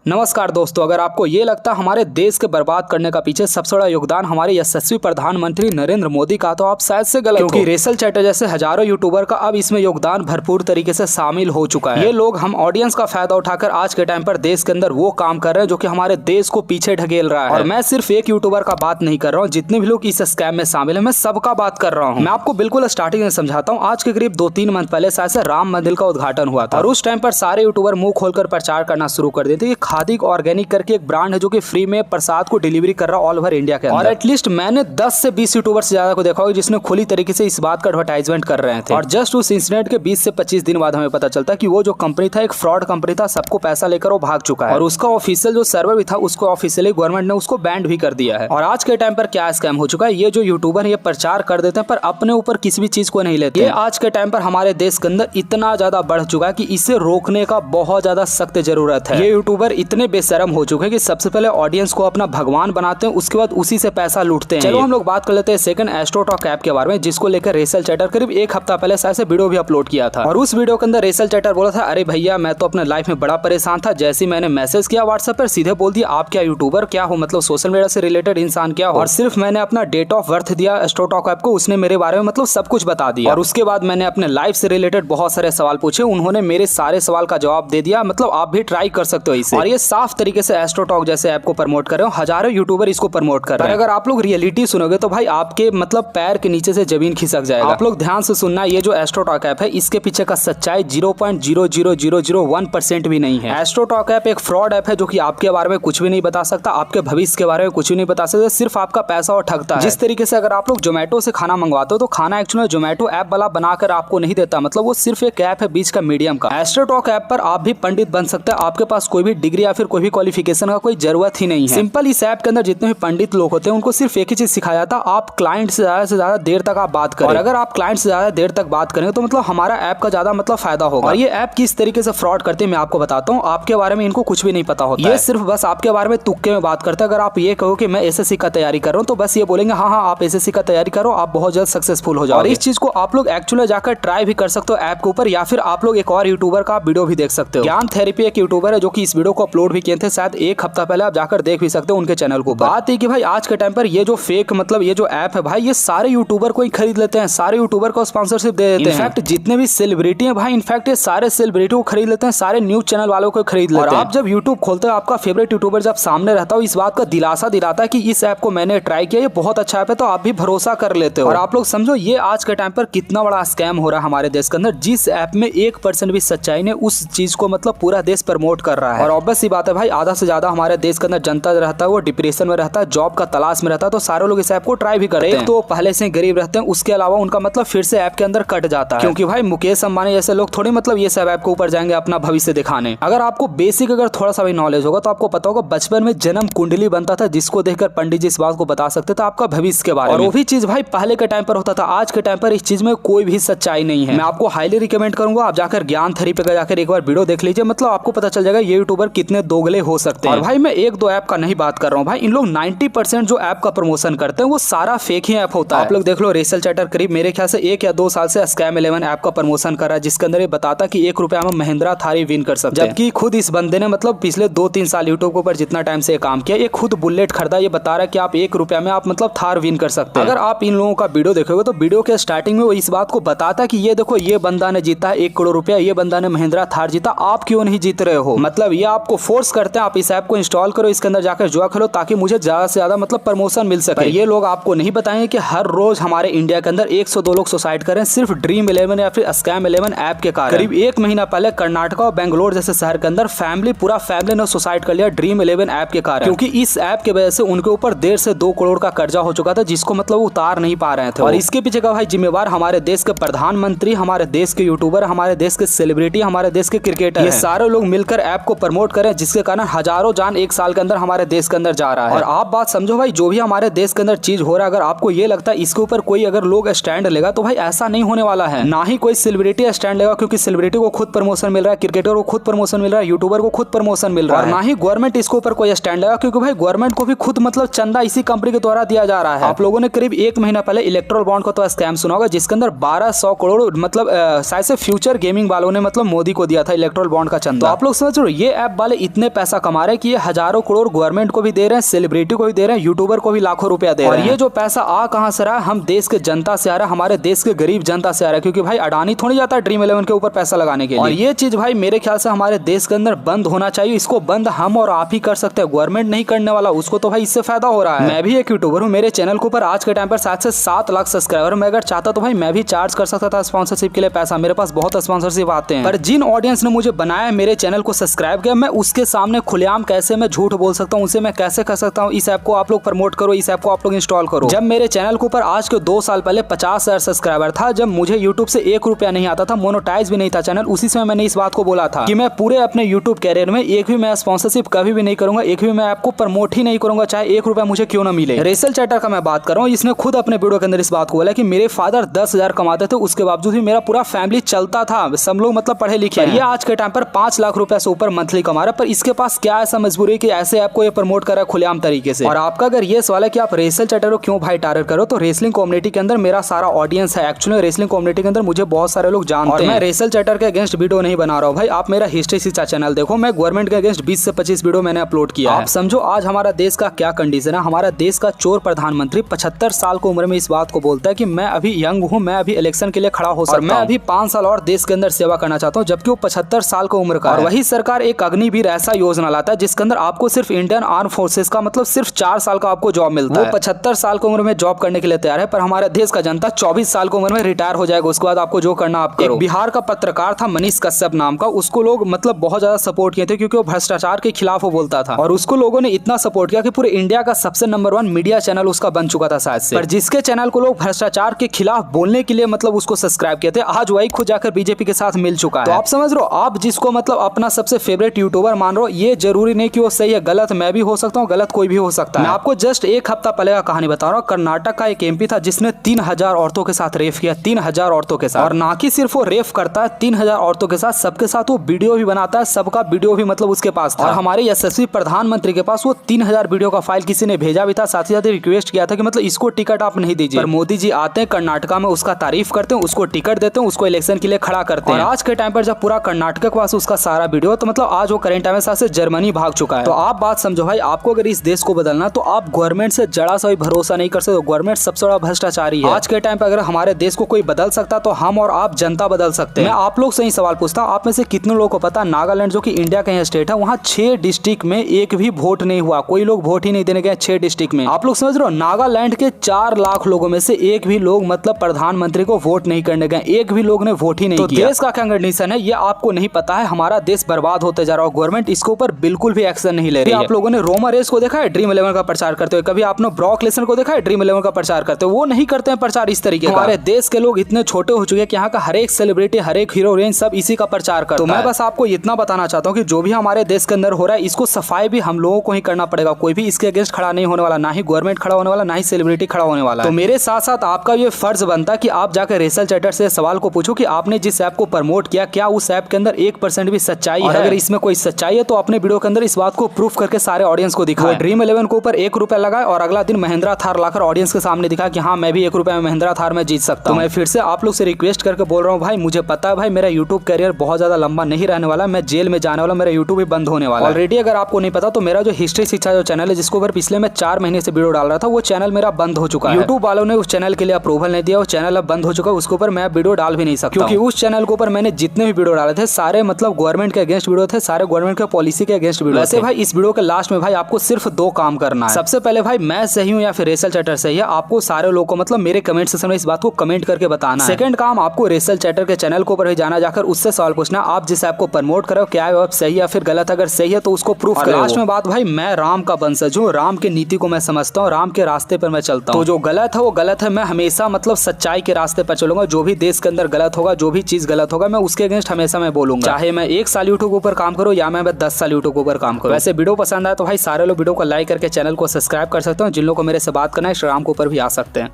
नमस्कार दोस्तों, अगर आपको ये लगता है हमारे देश के बर्बाद करने का पीछे सबसे बड़ा योगदान हमारे यशस्वी प्रधानमंत्री नरेंद्र मोदी का, तो आप शायद से गलत हो। क्योंकि रेसल चैटर जैसे हजारों यूट्यूबर का अब इसमें योगदान भरपूर तरीके से शामिल हो चुका है। ये लोग हम ऑडियंस का फायदा उठाकर आज के टाइम पर देश के अंदर वो काम कर रहे हैं जो कि हमारे देश को पीछे ढकेल रहा है। और मैं सिर्फ एक यूट्यूबर का बात नहीं कर रहा हूँ, जितने भी लोग इस स्कैम में शामिल है मैं सबका बात कर रहा हूँ। मैं आपको बिल्कुल स्टार्टिंग में समझाता हूँ। आज के करीब 2-3 मंथ पहले शायद से राम मंदिर का उद्घाटन हुआ था और उस टाइम पर सारे यूट्यूबर मुंह खोलकर प्रचार करना शुरू कर देते। खादी ऑर्गेनिक करके एक ब्रांड है जो कि फ्री में प्रसाद को डिलीवरी कर रहा है ऑल ओवर इंडिया के अंदर। और एटलीस्ट मैंने 10 से 20 यूट्यूबर से ज्यादा को देखा होगा जिसने खुली तरीके से इस बात का एडवर्टाइजमेंट कर रहे थे। और जस्ट उस इंसिडेंट के 20 से 25 दिन बाद हमें पता चलता कि वो जो कंपनी था एक फ्रॉड कंपनी था, सबको पैसा लेकर वो भाग चुका है और उसका ऑफिशियल जो सर्वर भी था उसको ऑफिशियली गवर्नमेंट ने उसको बैंड भी कर दिया है। और आज के टाइम पर क्या स्कैम हो चुका है, ये जो यूट्यूबर ये प्रचार कर देते हैं पर अपने ऊपर किसी भी चीज को नहीं लेते। ये आज के टाइम पर हमारे देश के अंदर इतना ज्यादा बढ़ चुका है कि इसे रोकने का बहुत ज्यादा सख्त जरूरत है। ये यूट्यूबर इतने बेशरम हो चुके हैं कि सबसे पहले ऑडियंस को अपना भगवान बनाते हैं, उसके बाद उसी से पैसा लूटते हैं। चलो हम लोग बात कर लेते हैं सेकंड एस्ट्रोटॉक ऐप के बारे में, जिसको लेकर रेसल चैटर करीब एक हफ्ता पहले शायद से वीडियो भी अपलोड किया था। और उस वीडियो के अंदर रेसल चैटर बोला था, अरे भैया मैं तो अपने लाइफ में बड़ा परेशान था, जैसे ही मैंने मैसेज किया व्हाट्सएप पर सीधे बोल दिया आप क्या यूट्यूबर क्या हो, मतलब सोशल मीडिया से रिलेटेड इंसान क्या हो। और सिर्फ मैंने अपना डेट ऑफ बर्थ दिया एस्ट्रोटॉक ऐप को, उसने मेरे बारे में मतलब सब कुछ बता दिया। और उसके बाद मैंने अपने लाइफ से रिलेटेड बहुत सारे सवाल पूछे, उन्होंने मेरे सारे सवाल का जवाब दे दिया। मतलब आप भी ट्राई कर सकते हो इसे। और ये साफ तरीके से एस्ट्रोटॉक जैसे ऐप को प्रमोट कर रहे हो, हजारों यूट्यूबर इसको प्रमोट कर रहे हैं। अगर आप लोग रियलिटी सुनोगे तो भाई आपके मतलब पैर के नीचे से जमीन खिसक जाएगा। आप लोग ध्यान से सुनना, ये जो एस्ट्रोटॉक ऐप है इसके पीछे का सच्चाई 0.00001% भी नहीं है। एस्ट्रोटॉक ऐप एक फ्रॉड ऐप है जो कि आपके बारे में कुछ भी नहीं बता सकता, आपके भविष्य के बारे में कुछ भी नहीं बता सकता, सिर्फ आपका पैसा और ठगता है। जिस तरीके से अगर आप लोग जोमेटो से खाना मंगवाते हो तो खाना एक्चुअली जोमेटो ऐप वाला बनाकर आपको नहीं देता, मतलब वो सिर्फ एक ऐप है बीच का मीडियम का। एस्ट्रोटॉक ऐप पर आप भी पंडित बन सकते हैं, आपके पास कोई भी डिग्री या फिर कोई भी क्वालिफिकेशन का कोई जरूरत ही नहीं है। सिंपल इस ऐप के अंदर जितने भी पंडित लोग होते हैं उनको सिर्फ एक ही चीज सिखाया जाता है, आप क्लाइंट से ज्यादा देर तक आप बात करें। और अगर आप क्लाइंट से ज्यादा देर तक बात करेंगे तो मतलब हमारा ऐप का ज्यादा मतलब फायदा होगा। और ये ऐप किस तरीके से फ्रॉड करते हैं मैं आपको बताता हूँ। आपके बारे में इनको कुछ भी नहीं पता होता, ये सिर्फ बस आपके बारे में तुक्के में बात करते हैं। अगर आप ये कहो कि मैं एसएससी का तैयारी कर रहा हूँ तो बस ये बोलेंगे हाँ आप एसएससी का तैयारी करो, आप बहुत जल्द सक्सेसफुल हो जाओ। और इस चीज को आप लोग एक्चुअली जाकर ट्राई भी कर सकते हो ऐप के ऊपर, या फिर आप लोग एक और यूट्यूबर का वीडियो भी देख सकते हो। ज्ञान थेरेपी एक यूट्यूबर है जो कि इस वीडियो को अपलोड भी किए थे, शायद एक हफ्ता पहले, आप जाकर देख भी सकते हो उनके चैनल को। बात है कि भाई आज के टाइम पर ये जो फेक मतलब ये जो ऐप है भाई ये सारे यूट्यूबर को ही खरीद लेते हैं, सारे यूट्यूबर को स्पॉन्सरशिप दे देते हैं। इनफैक्ट जितने भी सेलिब्रिटी हैं भाई, इनफैक्ट ये सारे सेलिब्रिटी को खरीद लेते हैं, सारे न्यूज चैनल वालों को खरीद लेते हैं। और आप जब यूट्यूब खोलते हो आपका फेवरेट यूट्यूबर जब सामने रहता हो, इस बात का दिलासा दिलाता है कि इस ऐप को मैंने ट्राई किया, ये बहुत अच्छा ऐप है, तो आप भी भरोसा कर लेते हो। और आप लोग समझो ये आज के टाइम पर कितना बड़ा स्कैम हो रहा है हमारे देश के अंदर। जिस ऐप में 1% भी सच्चाई ने उस चीज को मतलब पूरा देश प्रमोट कर रहा है। और ऑब्वियस सी बात है भाई, आधा से ज्यादा हमारे देश के अंदर जनता रहता है वो डिप्रेशन में रहता है, जॉब का तलाश में रहता है, तो सारे लोग इस ऐप को ट्राई भी करते हैं। एक तो पहले से गरीब रहते हैं, उसके अलावा उनका मतलब फिर से ऐप के अंदर कट जाता है, क्योंकि भाई मुकेश अंबानी जैसे लोग थोड़ी मतलब ये सब ऐप के ऊपर जाएंगे अपना भविष्य दिखाने। अगर आपको बेसिक अगर थोड़ा सा भी नॉलेज होगा तो आपको पता होगा बचपन में जन्म कुंडली बनता था, जिसको देखकर पंडित जी इस बात को बता सकते थे आपका भविष्य के बारे में। और वो भी चीज भाई पहले के टाइम पर होता था, आज के टाइम पर इस चीज में कोई भी सच्चाई नहीं है। मैं आपको हाईली रिकमेंड करूंगा आप जाकर ज्ञान थेरेपी पे जाकर एक बार वीडियो देख लीजिए, मतलब आपको पता चल जाएगा ये यूट्यूबर कितने दोगले हो सकते हैं। और भाई मैं 1-2 ऐप का नहीं बात कर रहा हूँ भाई, इन लोग 90% जो ऐप का प्रमोशन करते हैं वो सारा फेक ही ऐप होता है। आप लोग देख लो रेसल चैटर करीब मेरे ख्याल से 1 या 2 साल से स्कैम 11 ऐप का प्रमोशन कर रहा है, जिसके अंदर ये बताता कि 1 रुपया में महिंद्रा थार विन कर सकते हैं। जबकि खुद इस बंदे ने मतलब पिछले 2-3 साल यूट्यूब के ऊपर जितना टाइम से काम किया, ये खुद बुलेट खरीदा, ये बता रहा है कि आप 1 रुपया में आप मतलब थार विन कर सकते हैं। अगर आप इन लोगों का वीडियो देखोगे तो वीडियो के स्टार्टिंग में वो इस बात को बताता है कि ये देखो ये बंदा ने जीता 1 करोड़ रुपया, ये बंदा ने महिंद्रा थार जीता, आप क्यों नहीं जीत रहे हो। मतलब ये आपको फोर्स करते हैं आप इस ऐप को इंस्टॉल करो, इसके अंदर जाकर जुआ खेलो ताकि मुझे ज्यादा से ज्यादा मतलब प्रमोशन मिल सके। ये लोग आपको नहीं बताएंगे कि हर रोज हमारे इंडिया के अंदर 102 लोग सुसाइड करें सिर्फ ड्रीम 11 या फिर स्कैम 11 ऐप के कारण। करीब 1 महीना पहले कर्नाटक और बेंगलोर जैसे शहर के अंदर पूरा फैमिली ने सुसाइड कर लिया ड्रीम 11 ऐप के कारण, क्योंकि इस ऐप के वजह से उनके ऊपर 1.5 से 2 करोड़ का कर्जा हो चुका था, जिसको मतलब उतार नहीं पा रहे थे। और इसके पीछे का भाई जिम्मेवार हमारे देश के प्रधानमंत्री, हमारे देश के यूट्यूबर, हमारे देश के सेलिब्रिटी, हमारे देश के क्रिकेटर, ये सारे लोग मिलकर ऐप को प्रमोट करें, जिसके कारण हजारों जान 1 साल के अंदर हमारे देश के अंदर जा रहा है। और आप बात समझो भाई, जो भी हमारे देश के अंदर चीज हो रहा है, अगर आपको ये लगता है इसके ऊपर कोई अगर लोग स्टैंड लेगा तो भाई ऐसा नहीं होने वाला है। ना ही कोई सेलिब्रिटी स्टैंड लेगा, क्योंकि सेलिब्रिटी को खुद प्रमोशन मिल रहा है, क्रिकेटर को खुद प्रमोशन मिल रहा है, यूट्यूबर को खुद प्रमोशन मिल रहा है। और ना ही गवर्नमेंट इसके ऊपर कोई स्टैंड लेगा, क्योंकि भाई गवर्नमेंट को भी खुद मतलब चंदा इसी कंपनी के द्वारा दिया जा रहा है। आप लोगों ने करीब 1 महीना पहले इलेक्ट्रल बॉन्ड को तो स्कैम सुना होगा, जिसके अंदर 1200 करोड़ मतलब शायद से फ्यूचर गेमिंग वालों ने मतलब मोदी को दिया था इलेक्ट्रल बॉन्ड का चंदा। तो आप लोग समझ रहे हो ये ऐप वाले वाले इतने पैसा कमा रहे हैं कि ये हजारों करोड़ गवर्नमेंट को भी दे रहे हैं, सेलिब्रिटी को भी दे रहे हैं, यूट्यूबर को भी लाखों रुपया दे रहे हैं। और ये जो पैसा आ कहां से रहा है? हम देश के जनता से आ रहा है, हमारे देश के गरीब जनता से आ रहा है, क्योंकि भाई अडानी थोड़ी जाता है ड्रीम 11 के ऊपर पैसा लगाने के लिए। और ये चीज भाई मेरे ख्याल से हमारे देश के अंदर बंद होना चाहिए। इसको बंद हम और आप ही कर सकते हैं, गवर्नमेंट नहीं करने वाला। उसको तो भाई इससे फायदा हो रहा है। मैं भी एक यूट्यूबर हूँ, मेरे चैनल के ऊपर आज के टाइम पर 7 से 7 लाख सब्सक्राइबर। मैं अगर चाहता तो भाई मैं भी चार्ज कर सकता था स्पॉन्सरशिप के लिए पैसा। मेरे पास बहुत स्पॉन्सरशिप आते हैं, पर जिन ऑडियंस ने मुझे बनाया, मेरे चैनल को सब्सक्राइब किया, मैं उसके सामने खुलेआम कैसे मैं झूठ बोल सकता हूँ? उसे मैं कैसे कह सकता हूँ इस ऐप को आप लोग प्रमोट करो, इस ऐप को आप लोग इंस्टॉल करो? जब मेरे चैनल के ऊपर आज के 2 साल पहले 50,000 सब्सक्राइबर था, जब मुझे यूट्यूब से 1 रुपया नहीं आता था, मोनेटाइज भी नहीं था चैनल, उसी समय मैंने इस बात को बोला था कि मैं पूरे अपने यूट्यूब कैरियर में एक भी मैं स्पॉन्सरशिप कभी भी नहीं करूंगा, एक भी मैं आपको प्रमोट ही नहीं करूंगा, चाहे 1 रुपया मुझे क्यों ना मिले। रेसल चैटर का मैं बात कर रहा हूँ, इसने खुद अपने वीडियो के अंदर इस बात को बोला कि मेरे फादर 10,000 कमाते थे, उसके बावजूद भी मेरा पूरा फैमिली चलता था, सब लोग मतलब पढ़े लिखे हैं। ये आज के टाइम पर 5 लाख रुपए से ऊपर मंथली कमा रहा है, पर इसके पास क्या ऐसा मजबूरी है कि ऐसे ऐप को ये प्रमोट कर रहा है खुलेआम तरीके से? और आपका अगर ये सवाल है कि आप रेसल चैटर को क्यों भाई टारगेट करो, तो रेसलिंग कम्युनिटी के अंदर मेरा सारा ऑडियंस है। एक्चुअली रेसलिंग कम्युनिटी के अंदर मुझे बहुत सारे लोग जानते हैं। मैं रेसल चैटर के अगेंस्ट वीडियो नहीं बना रहा हूँ भाई, आप मेरा हिस्ट्री शिक्षा चैनल देखो, मैं गवर्नमेंट के अगेंस्ट 20 से 25 वीडियो मैंने अपलोड किया है। आप समझो आज हमारा देश का क्या कंडीशन है। हमारा देश का चोर प्रधानमंत्री 75 साल की उम्र में इस बात को बोलता है कि मैं अभी यंग हूँ, मैं अभी इलेक्शन के लिए खड़ा हो सकता हूं, मैं अभी 5 साल और देश के अंदर सेवा करना चाहता हूँ, जबकि वो 75 साल की उम्र का है। और वही सरकार एक अग्निवीर ऐसा योजना लाता है जिसके अंदर आपको सिर्फ इंडियन आर्म फोर्सेस का मतलब सिर्फ 4 साल का आपको जॉब मिलता है। वो 75 साल की उम्र में जॉब करने के लिए तैयार है, पर हमारे देश का जनता 24 साल की उम्र में रिटायर हो जाएगा, उसके बाद आपको जो करना आप करो। बिहार का पत्रकार था मनीष कश्यप नाम का, उसको लोग मतलब बहुत ज्यादा सपोर्ट किए थे क्योंकि वो भ्रष्टाचार के खिलाफ वो बोलता था, और उसको लोगों ने इतना सपोर्ट किया कि पूरे इंडिया का सबसे नंबर 1 मीडिया चैनल उसका बन चुका था शायद से। पर जिसके चैनल को लोग भ्रष्टाचार के खिलाफ बोलने के लिए मतलब उसको सब्सक्राइब किए थे, आज वही खुद जाकर बीजेपी के साथ मिल चुका है। तो आप समझ रहे हो, आप जिसको मतलब अपना सबसे फेवरेट यूट्यूबर मान रहे हो, ये जरूरी नहीं कि वो सही है, गलत मैं भी हो सकता हूँ, गलत कोई भी हो सकता है। मैं आपको जस्ट 1 हफ्ता पहले का कहानी बता रहा हूँ। कर्नाटक का एक एमपी था जिसने 3000 औरतों के साथ रेप किया, 3000 औरतों के साथ। और ना कि सिर्फ वो रेप करता है 3000 औरतों के साथ, सबके साथ वो वीडियो भी बनाता है, सबका वीडियो भी मतलब उसके पास था। और हमारे यशस्वी प्रधानमंत्री के पास वो 3000 वीडियो का फाइल किसी ने भेजा भी था, साथ ही साथ रिक्वेस्ट किया था कि मतलब इसको टिकट आप नहीं दीजिए। पर मोदी जी आते हैं कर्नाटका में, उसका तारीफ करते हैं, उसको टिकट देते हैं, उसको इलेक्शन के लिए खड़ा करते हैं। और आज के टाइम पर जब पूरा कर्नाटक के पास उसका सारा वीडियो, तो मतलब आज वो करंट टाइम से जर्मनी भाग चुका है। तो आप बात समझो भाई, आपको अगर इस देश को बदलना तो आप गवर्नमेंट से जरा सा भी भरोसा नहीं कर सकते। गवर्नमेंट सबसे बड़ा भ्रष्टाचारी है। आज के टाइम पर अगर हमारे देश को कोई बदल सकता तो हम और आप जनता बदल सकते हैं। मैं आप लोग से ही सवाल पूछता हूँ, आप में से कितने लोगों को पता नागालैंड जो कि इंडिया का स्टेट है, वहाँ 6 डिस्ट्रिक्ट में एक भी वोट नहीं हुआ, कोई लोग वोट ही नहीं देने गए 6 डिस्ट्रिक्ट में। आप लोग समझ रहे हो, नागालैंड के 4 लाख लोगों में से एक भी लोग मतलब प्रधानमंत्री को वोट नहीं करने गए, एक भी लोग ने वोट ही नहीं किया। देश का क्या कंडीशन है ये आपको नहीं पता है। हमारा देश बर्बाद होते जा रहा है, गवर्नमेंट इसके ऊपर बिल्कुल भी एक्शन नहीं ले रही है। आप लोगों ने रोमा रेस को देखा है ड्रीम 11 का प्रचार करते हुए? कभी आपने ब्रॉक लेसनर को देखा है ड्रीम 11 का प्रचार करते हुए? वो नहीं करते हैं प्रचार इस तरीके का। हमारे देश के लोग इतने छोटे हो चुके हैं कि यहाँ का हर एक सेलिब्रिटी, हर एक हीरोइन सब इसी का प्रचार करता है। तो मैं बस आपको इतना बताना चाहता हूँ कि जो भी हमारे देश के अंदर हो रहा है, इसको सफाई भी हम लोगों को ही करना पड़ेगा। कोई भी इसके अगेंस्ट खड़ा नहीं होने वाला, ना ही गवर्नमेंट खड़ा होने वाला, ना ही सेलिब्रिटी खड़ा होने वाला। तो मेरे साथ साथ आपका ये फर्ज बनता है कि आप जाकर रेसल चैटर से सवाल को पूछो कि आपने जिस ऐप को प्रमोट किया, क्या उस ऐप के अंदर 1% भी सच्चाई है? अगर इसमें कोई सच्चाई है तो अपने वीडियो के अंदर इस बात को प्रूफ करके सारे ऑडियंस को दिखाओ। ड्रीम 11 के ऊपर 1 रुपया लगाए और अगला दिन महिंद्रा थार लाकर ऑडियंस के सामने दिखा कि हाँ मैं भी 1 रुपया में महिंद्रा थार में जीत सकता हूँ। तो मैं फिर से आप लोग से रिक्वेस्ट करके बोल रहा हूँ भाई, मुझे पता है भाई मेरा यूट्यूब करियर बहुत ज्यादा लंबा नहीं रहने वाला, मैं जेल में जाने वाला, मेरा यूट्यूब भी बंद होने वाला। ऑलरेडी अगर आपको नहीं पता तो मेरा जो हिस्ट्री शिक्षा जो चैनल है, जिसके ऊपर पिछले मैं 4 महीने से वीडियो डाल रहा था, वो चैनल मेरा बंद हो चुका है। यूट्यूब वालों ने उस चैनल के लिए अप्रूवल नहीं दिया, वो चैनल अब बंद हो चुका है, उसके ऊपर मैं वीडियो डाल भी नहीं सकता, क्योंकि उस चैनल के ऊपर मैंने जितने भी वीडियो डाले थे सारे मतलब गवर्नमेंट के अगेंस्ट वीडियो थे, सारे गवर्नमेंट के पॉलिसी के अगेंस्ट वीडियो। वैसे भाई इस वीडियो के लास्ट में भाई आपको सिर्फ 2 काम करना है। सबसे पहले भाई मैं सही हूँ या फिर रेसल चैटर सही है, आपको सारे लोगों को मतलब मेरे कमेंट सेक्शन में इस बात को कमेंट करके बताना है। सेकंड काम, आपको रेसल चैटर के चैनल के ऊपर भी जाना, जाकर उससे सवाल पूछना आप जिस ऐप को प्रमोट करो क्या है सही या फिर गलत, अगर सही है तो उसको प्रूफ करो। लास्ट में बात भाई, मैं राम का वंशज हूँ, राम की नीति को मैं समझता हूँ, राम के रास्ते पर मैं चलता हूँ। तो जो गलत है वो गलत है, मैं हमेशा मतलब सच्चाई के रास्ते पर चलूंगा। जो भी देश के अंदर गलत होगा, जो भी चीज गलत होगा, मैं उसके अगेंस्ट हमेशा मैं बोलूंगा, चाहे मैं 1 साल यूट्यूब के ऊपर काम करूँ या मैं 10 साल यूट्यूब के ऊपर काम करूँ। वैसे वीडियो पसंद आया तो भाई सारे लोग वीडियो को लाइक करके चैनल को सब्सक्राइब कर सकते हो। जिन लोगों को मेरे से बात करना है इंस्टाग्राम के ऊपर भी आ सकते हैं।